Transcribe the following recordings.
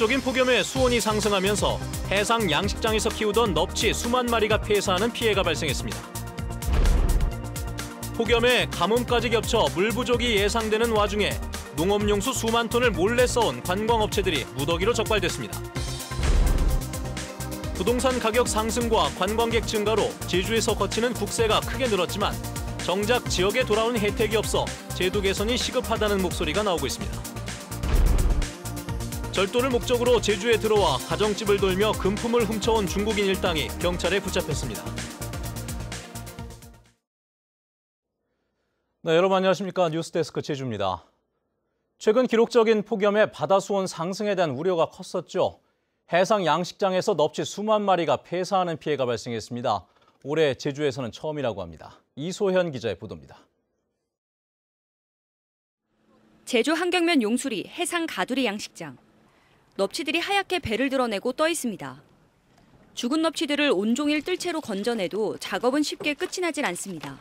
기록적인 폭염에 수온이 상승하면서 해상 양식장에서 키우던 넙치 수만 마리가 폐사하는 피해가 발생했습니다. 폭염에 가뭄까지 겹쳐 물 부족이 예상되는 와중에 농업용수 수만 톤을 몰래 써온 관광업체들이 무더기로 적발됐습니다. 부동산 가격 상승과 관광객 증가로 제주에서 거치는 국세가 크게 늘었지만 정작 지역에 돌아온 혜택이 없어 제도 개선이 시급하다는 목소리가 나오고 있습니다. 절도를 목적으로 제주에 들어와 가정집을 돌며 금품을 훔쳐온 중국인 일당이 경찰에 붙잡혔습니다. 네, 여러분 안녕하십니까? 뉴스데스크 제주입니다. 최근 기록적인 폭염에 바다 수온 상승에 대한 우려가 컸었죠. 해상 양식장에서 넙치 수만 마리가 폐사하는 피해가 발생했습니다. 올해 제주에서는 처음이라고 합니다. 이소현 기자의 보도입니다. 제주 한경면 용수리 해상 가두리 양식장. 넙치들이 하얗게 배를 드러내고 떠 있습니다. 죽은 넙치들을 온종일 뜰채로 건져내도 작업은 쉽게 끝이 나질 않습니다.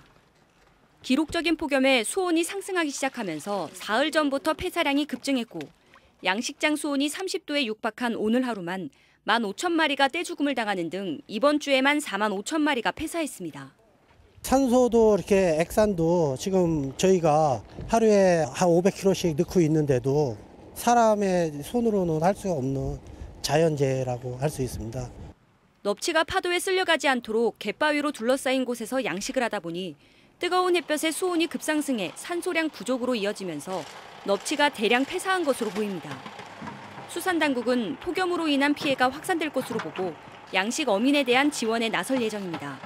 기록적인 폭염에 수온이 상승하기 시작하면서 사흘 전부터 폐사량이 급증했고 양식장 수온이 30도에 육박한 오늘 하루만 15,000마리가 떼죽음을 당하는 등 이번 주에만 45,000마리가 폐사했습니다. 산소도 이렇게 액산도 지금 저희가 하루에 한 500kg씩 넣고 있는데도 사람의 손으로는 할 수 없는 자연재해라고 할 수 있습니다. 넙치가 파도에 쓸려가지 않도록 갯바위로 둘러싸인 곳에서 양식을 하다 보니 뜨거운 햇볕에 수온이 급상승해 산소량 부족으로 이어지면서 넙치가 대량 폐사한 것으로 보입니다. 수산당국은 폭염으로 인한 피해가 확산될 것으로 보고 양식 어민에 대한 지원에 나설 예정입니다.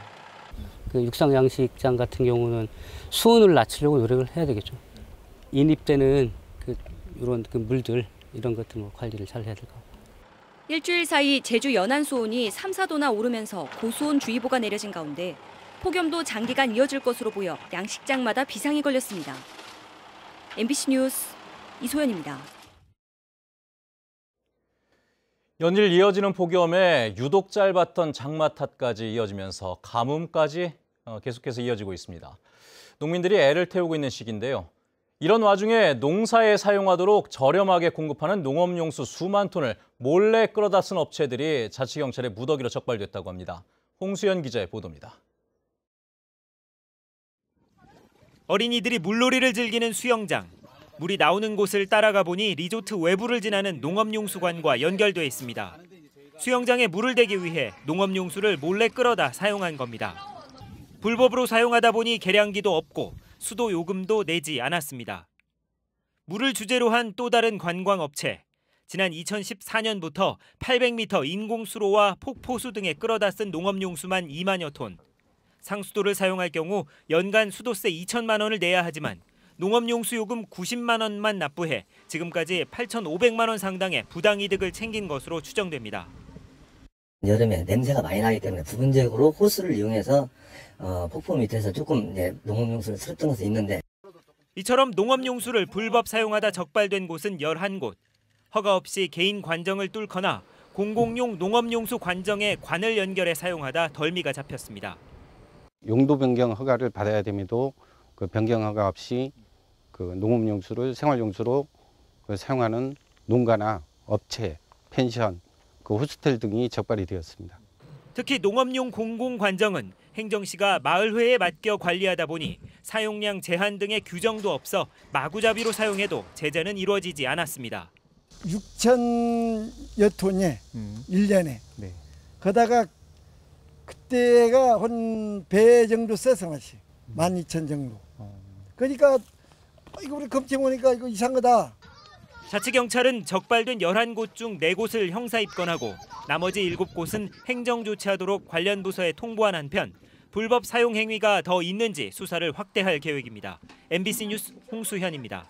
육상 양식장 같은 경우는 수온을 낮추려고 노력을 해야 되겠죠. 인입되는 이런 물들 이런 것들 관리를 잘 해야 될 것 같고. 일주일 사이 제주 연안 수온이 3, 4도나 오르면서 고수온 주의보가 내려진 가운데 폭염도 장기간 이어질 것으로 보여 양식장마다 비상이 걸렸습니다. MBC 뉴스 이소연입니다. 연일 이어지는 폭염에 유독 짧았던 장마 탓까지 이어지면서 가뭄까지 계속해서 이어지고 있습니다. 농민들이 애를 태우고 있는 시기인데요. 이런 와중에 농사에 사용하도록 저렴하게 공급하는 농업용수 수만 톤을 몰래 끌어다 쓴 업체들이 자치경찰에 무더기로 적발됐다고 합니다. 홍수연 기자의 보도입니다. 어린이들이 물놀이를 즐기는 수영장. 물이 나오는 곳을 따라가 보니 리조트 외부를 지나는 농업용수관과 연결돼 있습니다. 수영장에 물을 대기 위해 농업용수를 몰래 끌어다 사용한 겁니다. 불법으로 사용하다 보니 계량기도 없고 수도 요금도 내지 않았습니다. 물을 주제로 한 또 다른 관광업체. 지난 2014년부터 800m 인공수로와 폭포수 등에 끌어다 쓴 농업용수만 2만여 톤. 상수도를 사용할 경우 연간 수도세 2천만 원을 내야 하지만 농업용수 요금 90만 원만 납부해 지금까지 8,500만 원 상당의 부당이득을 챙긴 것으로 추정됩니다. 여름에 냄새가 많이 나기 때문에 부분적으로 호스를 이용해서 폭포 밑에서 조금 농업용수를 쓸었던 것이 있는데 이처럼 농업용수를 불법 사용하다 적발된 곳은 11곳. 허가 없이 개인 관정을 뚫거나 공공용 농업용수 관정에 관을 연결해 사용하다 덜미가 잡혔습니다. 용도 변경 허가를 받아야 됨에도 그 변경 허가 없이 그 농업용수를 생활용수로 사용하는 농가나 업체, 펜션, 호스텔 등이 적발이 되었습니다. 특히 농업용 공공관정은 행정시가 마을회에 맡겨 관리하다 보니 사용량 제한 등의 규정도 없어 마구잡이로 사용해도 제재는 이루어지지 않았습니다. 6,000여 톤이 1년에. 네. 그러다가 그때가 한 배 정도 써서 마시. 12,000 정도. 그러니까 이거 우리 검체 보니까 이거 이상하다. 자치경찰은 적발된 11곳 중 4곳을 형사 입건하고 나머지 7곳은 행정 조치하도록 관련 부서에 통보한 한편 불법 사용 행위가 더 있는지 수사를 확대할 계획입니다. MBC 뉴스 홍수현입니다.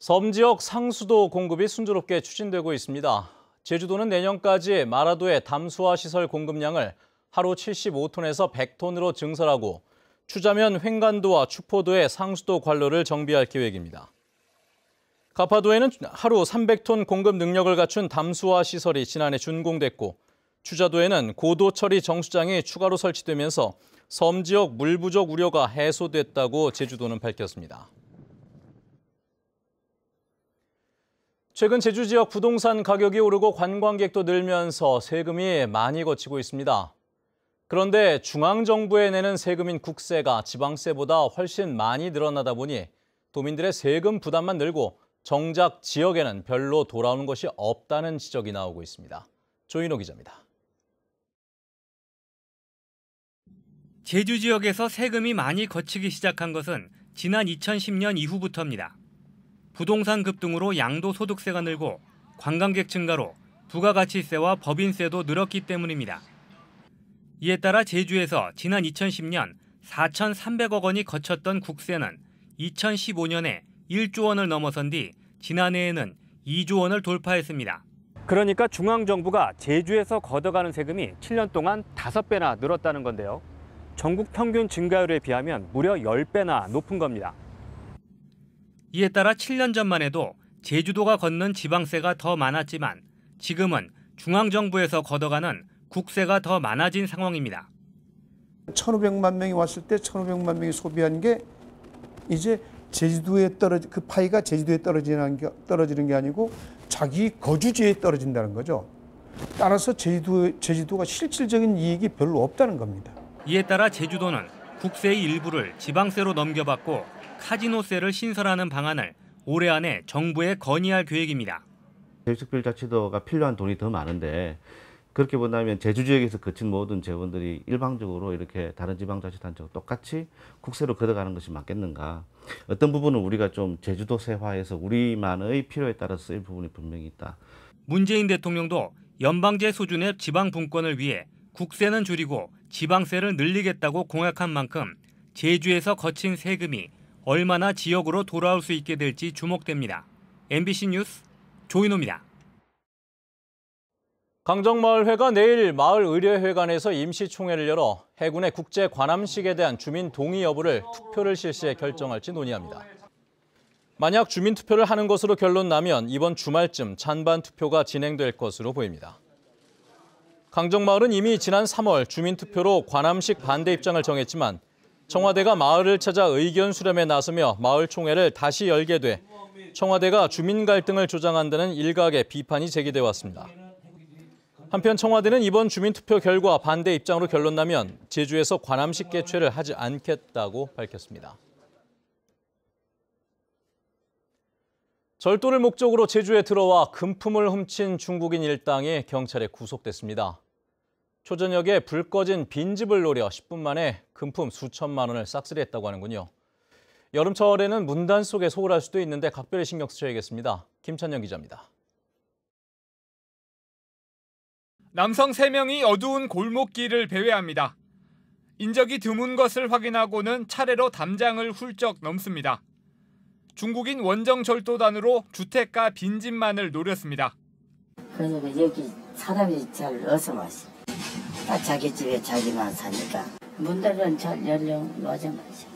섬 지역 상수도 공급이 순조롭게 추진되고 있습니다. 제주도는 내년까지 마라도의 담수화 시설 공급량을 하루 75톤에서 100톤으로 증설하고 추자면 횡간도와 추포도의 상수도 관로를 정비할 계획입니다. 가파도에는 하루 300톤 공급 능력을 갖춘 담수화 시설이 지난해 준공됐고 추자도에는 고도 처리 정수장이 추가로 설치되면서 섬 지역 물 부족 우려가 해소됐다고 제주도는 밝혔습니다. 최근 제주 지역 부동산 가격이 오르고 관광객도 늘면서 세금이 많이 거치고 있습니다. 그런데 중앙정부에 내는 세금인 국세가 지방세보다 훨씬 많이 늘어나다 보니 도민들의 세금 부담만 늘고 정작 지역에는 별로 돌아오는 것이 없다는 지적이 나오고 있습니다. 조인호 기자입니다. 제주 지역에서 세금이 많이 거치기 시작한 것은 지난 2010년 이후부터입니다. 부동산 급등으로 양도소득세가 늘고 관광객 증가로 부가가치세와 법인세도 늘었기 때문입니다. 이에 따라 제주에서 지난 2010년 4,300억 원이 거쳤던 국세는 2015년에 1조 원을 넘어선 뒤 지난해에는 2조 원을 돌파했습니다. 그러니까 중앙정부가 제주에서 걷어가는 세금이 7년 동안 5배나 늘었다는 건데요. 전국 평균 증가율에 비하면 무려 10배나 높은 겁니다. 이에 따라 7년 전만 해도 제주도가 걷는 지방세가 더 많았지만 지금은 중앙정부에서 걷어가는 국세가 더 많아진 상황입니다. 1,500만 명이 왔을 때 1,500만 명이 소비한 게 이제 제주도에 그 파이가 제주도에 떨어지는 게 아니고 자기 거주지에 떨어진다는 거죠. 따라서 제주도가 실질적인 이익이 별로 없다는 겁니다. 이에 따라 제주도는 국세의 일부를 지방세로 넘겨받고 카지노세를 신설하는 방안을 올해 안에 정부에 건의할 계획입니다. 제주특별자치도가 필요한 돈이 더 많은데 그렇게 본다면 제주 지역에서 거친 모든 재원들이 일방적으로 이렇게 다른 지방자치단체와 똑같이 국세로 걷어가는 것이 맞겠는가. 어떤 부분은 우리가 좀 제주도세화해서 우리만의 필요에 따라서 쓰일 부분이 분명히 있다. 문재인 대통령도 연방제 수준의 지방 분권을 위해 국세는 줄이고 지방세를 늘리겠다고 공약한 만큼 제주에서 거친 세금이 얼마나 지역으로 돌아올 수 있게 될지 주목됩니다. MBC 뉴스 조인호입니다. 강정마을회가 내일 마을의뢰회관에서 임시총회를 열어 해군의 국제관함식에 대한 주민 동의 여부를 투표를 실시해 결정할지 논의합니다. 만약 주민투표를 하는 것으로 결론 나면 이번 주말쯤 찬반 투표가 진행될 것으로 보입니다. 강정마을은 이미 지난 3월 주민투표로 관함식 반대 입장을 정했지만 청와대가 마을을 찾아 의견 수렴에 나서며 마을총회를 다시 열게 돼 청와대가 주민 갈등을 조장한다는 일각의 비판이 제기돼 왔습니다. 한편 청와대는 이번 주민투표 결과 반대 입장으로 결론 나면 제주에서 관함식 개최를 하지 않겠다고 밝혔습니다. 절도를 목적으로 제주에 들어와 금품을 훔친 중국인 일당이 경찰에 구속됐습니다. 초저녁에 불 꺼진 빈집을 노려 10분 만에 금품 수천만 원을 싹쓸이했다고 하는군요. 여름철에는 문단 속에 소홀할 수도 있는데 각별히 신경 쓰셔야겠습니다. 김찬영 기자입니다. 남성 3명이 어두운 골목길을 배회합니다. 인적이 드문 것을 확인하고는 차례로 담장을 훌쩍 넘습니다. 중국인 원정 절도단으로 주택가 빈집만을 노렸습니다. 그러니까 여기 사람이 잘 어서 마시. 딱 자기 집에 자기만 사니까 문들은 잘 열려 놓지 마시.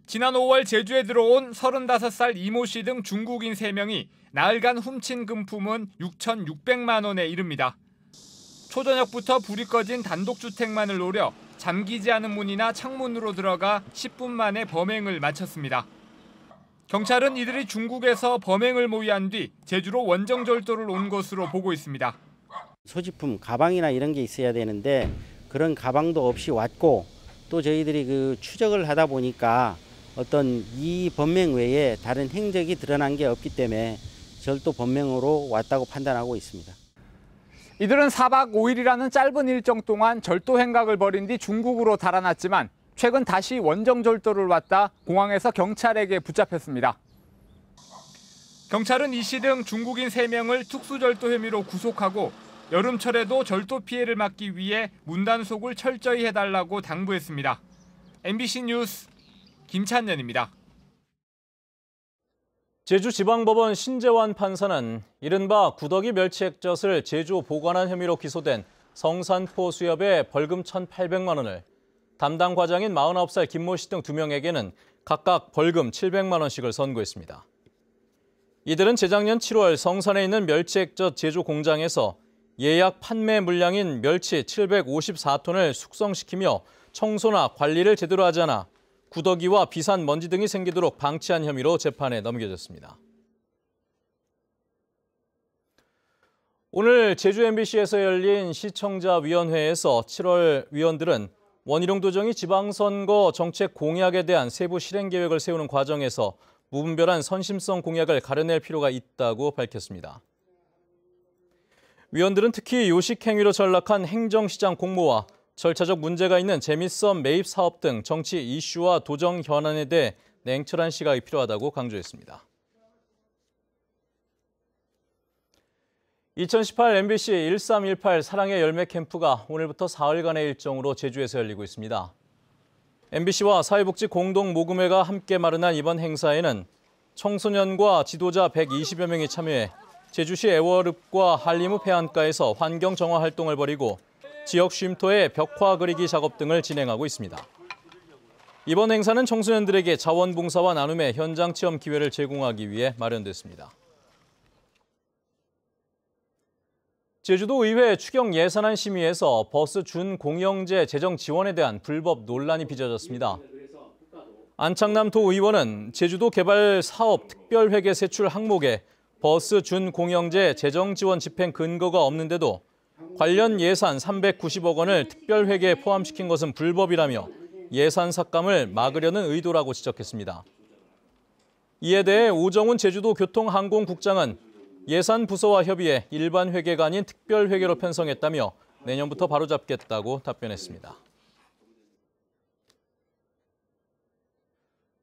지난 5월 제주에 들어온 35살 이모 씨 등 중국인 3명이 나흘간 훔친 금품은 6,600만 원에 이릅니다. 초저녁부터 불이 꺼진 단독주택만을 노려 잠기지 않은 문이나 창문으로 들어가 10분 만에 범행을 마쳤습니다. 경찰은 이들이 중국에서 범행을 모의한 뒤 제주로 원정절도를 온 것으로 보고 있습니다. 소지품, 가방이나 이런 게 있어야 되는데 그런 가방도 없이 왔고 또 저희들이 그 추적을 하다 보니까 어떤 이 범행 외에 다른 행적이 드러난 게 없기 때문에 절도 범행으로 왔다고 판단하고 있습니다. 이들은 4박 5일이라는 짧은 일정 동안 절도 행각을 벌인 뒤 중국으로 달아났지만 최근 다시 원정 절도를 왔다 공항에서 경찰에게 붙잡혔습니다. 경찰은 이 씨 등 중국인 3명을 특수절도 혐의로 구속하고 여름철에도 절도 피해를 막기 위해 문단속을 철저히 해달라고 당부했습니다. MBC 뉴스 김찬년입니다. 제주지방법원 신재환 판사는 이른바 구더기 멸치 액젓을 제주 보관한 혐의로 기소된 성산포 수협에 벌금 1,800만 원을, 담당 과장인 49살 김모 씨 등 2명에게는 각각 벌금 700만 원씩을 선고했습니다. 이들은 재작년 7월 성산에 있는 멸치 액젓 제조 공장에서 예약 판매 물량인 멸치 754톤을 숙성시키며 청소나 관리를 제대로 하지 않아 구더기와 비산 먼지 등이 생기도록 방치한 혐의로 재판에 넘겨졌습니다. 오늘 제주 MBC에서 열린 시청자위원회에서 7월 위원들은 원희룡 도정이 지방선거 정책 공약에 대한 세부 실행 계획을 세우는 과정에서 무분별한 선심성 공약을 가려낼 필요가 있다고 밝혔습니다. 위원들은 특히 요식 행위로 전락한 행정시장 공모와 절차적 문제가 있는 재미썸 매입 사업 등 정치 이슈와 도정 현안에 대해 냉철한 시각이 필요하다고 강조했습니다. 2018 MBC 1318 사랑의 열매 캠프가 오늘부터 사흘간의 일정으로 제주에서 열리고 있습니다. MBC와 사회복지 공동모금회가 함께 마련한 이번 행사에는 청소년과 지도자 120여 명이 참여해 제주시 애월읍과 한림읍 해안가에서 환경 정화 활동을 벌이고 지역 쉼터의 벽화 그리기 작업 등을 진행하고 있습니다. 이번 행사는 청소년들에게 자원봉사와 나눔의 현장 체험 기회를 제공하기 위해 마련됐습니다. 제주도 의회 추경 예산안 심의에서 버스 준공영제 재정 지원에 대한 불법 논란이 빚어졌습니다. 안창남 도의원은 제주도 개발 사업 특별회계 세출 항목에 버스 준공영제 재정 지원 집행 근거가 없는데도 관련 예산 390억 원을 특별회계에 포함시킨 것은 불법이라며 예산 삭감을 막으려는 의도라고 지적했습니다. 이에 대해 오정훈 제주도 교통항공국장은 예산 부서와 협의해 일반 회계가 아닌 특별 회계로 편성했다며 내년부터 바로잡겠다고 답변했습니다.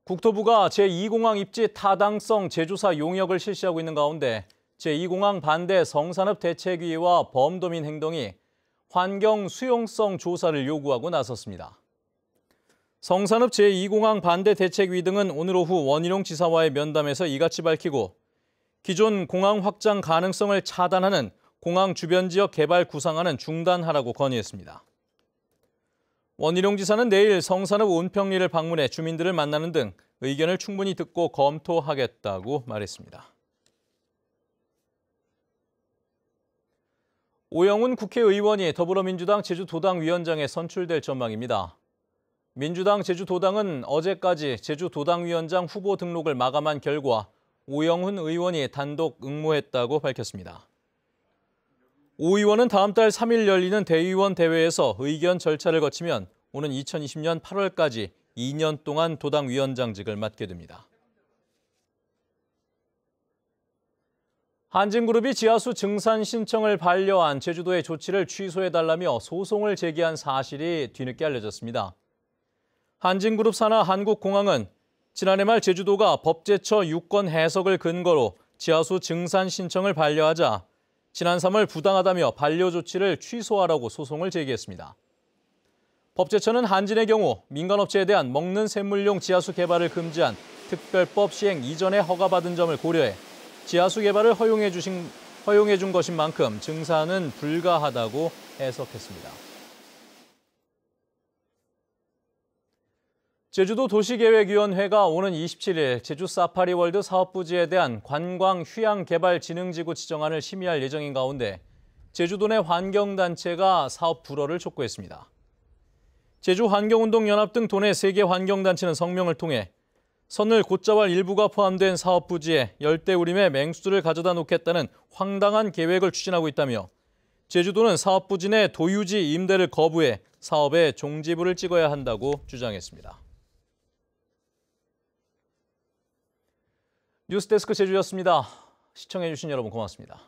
국토부가 제2공항 입지 타당성 재조사 용역을 실시하고 있는 가운데 제2공항 반대 성산읍 대책위와 범도민 행동이 환경 수용성 조사를 요구하고 나섰습니다. 성산읍 제2공항 반대 대책위 등은 오늘 오후 원희룡 지사와의 면담에서 이같이 밝히고 기존 공항 확장 가능성을 차단하는 공항 주변 지역 개발 구상안은 중단하라고 건의했습니다. 원희룡 지사는 내일 성산읍 온평리를 방문해 주민들을 만나는 등 의견을 충분히 듣고 검토하겠다고 말했습니다. 오영훈 국회의원이 더불어민주당 제주도당 위원장에 선출될 전망입니다. 민주당 제주도당은 어제까지 제주도당 위원장 후보 등록을 마감한 결과 오영훈 의원이 단독 응모했다고 밝혔습니다. 오 의원은 다음 달 3일 열리는 대의원 대회에서 의견 절차를 거치면 오는 2020년 8월까지 2년 동안 도당 위원장직을 맡게 됩니다. 한진그룹이 지하수 증산 신청을 반려한 제주도의 조치를 취소해달라며 소송을 제기한 사실이 뒤늦게 알려졌습니다. 한진그룹 산하 한국공항은 지난해 말 제주도가 법제처 유권 해석을 근거로 지하수 증산 신청을 반려하자 지난 3월 부당하다며 반려 조치를 취소하라고 소송을 제기했습니다. 법제처는 한진의 경우 민간업체에 대한 먹는 샘물용 지하수 개발을 금지한 특별법 시행 이전에 허가받은 점을 고려해 지하수 개발을 허용해 준 것인 만큼 증산은 불가하다고 해석했습니다. 제주도 도시계획위원회가 오는 27일 제주 사파리월드 사업부지에 대한 관광 휴양개발진흥지구 지정안을 심의할 예정인 가운데 제주도 내 환경단체가 사업 불허를 촉구했습니다. 제주환경운동연합 등 도내 3개 환경단체는 성명을 통해 선을 곧잡을 일부가 포함된 사업부지에 열대우림의 맹수들을 가져다 놓겠다는 황당한 계획을 추진하고 있다며 제주도는 사업부지 내 도유지 임대를 거부해 사업에 종지부를 찍어야 한다고 주장했습니다. 뉴스데스크 제주였습니다. 시청해주신 여러분 고맙습니다.